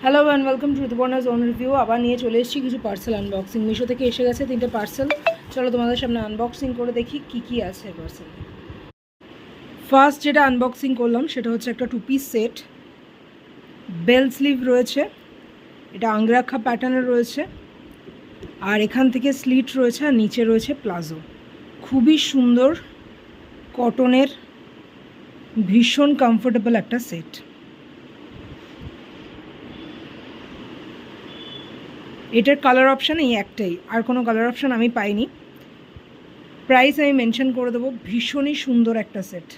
Hello and welcome to Rituparna's own review. আবার নিয়ে চলে এসেছি কিছু পার্সেল আনবক্সিং। মিশো থেকে এসে গেছে 3টে পার্সেল। চলো তোমাদের সামনে আনবক্সিং করে দেখি কি আছে পার্সেল। ফার্স্ট যেটা আনবক্সিং করলাম সেটা হচ্ছে একটা 2 পিস সেট। বেল স্লিভ রয়েছে, এটা আংরাক্ষা প্যাটার্নের রয়েছে, আর এখান থেকে স্লিট রয়েছে, আর নিচে রয়েছে প্লাজো। খুবই সুন্দর কটনের, ভীষণ কমফোর্টেবল একটা সেট। এটার কালার অপশান এই একটাই, আর কোনো কালার অপশান আমি পাইনি। প্রাইস আমি মেনশন করে দেবো। ভীষণই সুন্দর একটা সেট।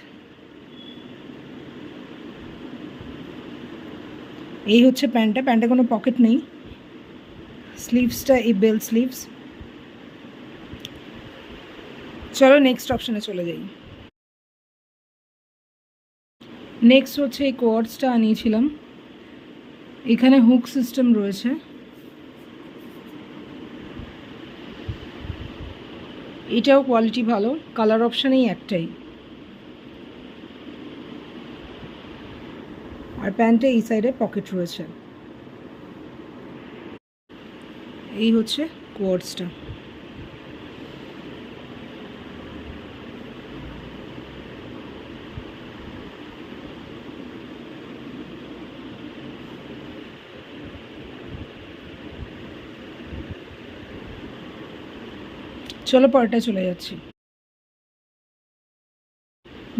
এই হচ্ছে প্যান্টে কোনো পকেট নেই। স্লিভসটা এই বেল স্লিভস। চলো নেক্সট অপশানে চলে যাই। নেক্সট হচ্ছে এই কোয়ার্ডসটা আনিয়েছিলাম। এখানে হুক সিস্টেম রয়েছে। এটাও কোয়ালিটি ভালো, কালার অপশানেই একটাই। আর প্যান্টে এই সাইডে পকেট রয়েছে। এই হচ্ছে কোয়ার্ডসটা। চলো পরেরটা চলে যাচ্ছি।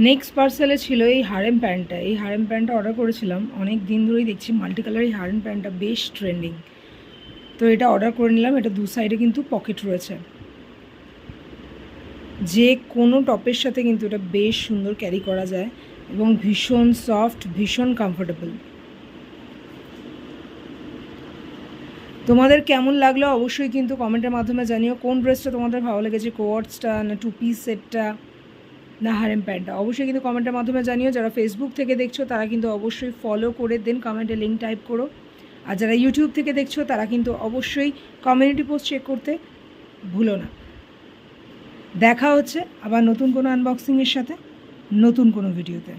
নেক্সট পার্সেলে ছিল এই হারেম প্যান্টটা। এই হারেম প্যান্টটা অর্ডার করেছিলাম, অনেক দিন ধরেই দেখছি মাল্টি কালার এই হারেম প্যান্টটা বেশ ট্রেন্ডিং। তো এটা অর্ডার করে নিলাম। এটা দু সাইডে কিন্তু পকেট রয়েছে, যে কোনো টপের সাথে কিন্তু এটা বেশ সুন্দর ক্যারি করা যায় এবং ভীষণ সফট, ভীষণ কমফোর্টেবল। তোমাদের কেমন লাগলো অবশ্যই কিন্তু কমেন্টের মাধ্যমে জানিও। কোন ড্রেসটা তোমাদের ভালো লেগেছে, কোয়ার্ডসটা না 2 পিস সেটটা না হারেম প্যান্টটা, অবশ্যই কিন্তু কমেন্টের মাধ্যমে জানিও। যারা ফেসবুক থেকে দেখছো তারা কিন্তু অবশ্যই ফলো করে দেন, কমেন্টে লিঙ্ক টাইপ করো। আর যারা ইউটিউব থেকে দেখছো তারা কিন্তু অবশ্যই কমিউনিটি পোস্ট চেক করতে ভুলো না। দেখা হচ্ছে আবার নতুন কোনো আনবক্সিংয়ের সাথে, নতুন কোনো ভিডিওতে।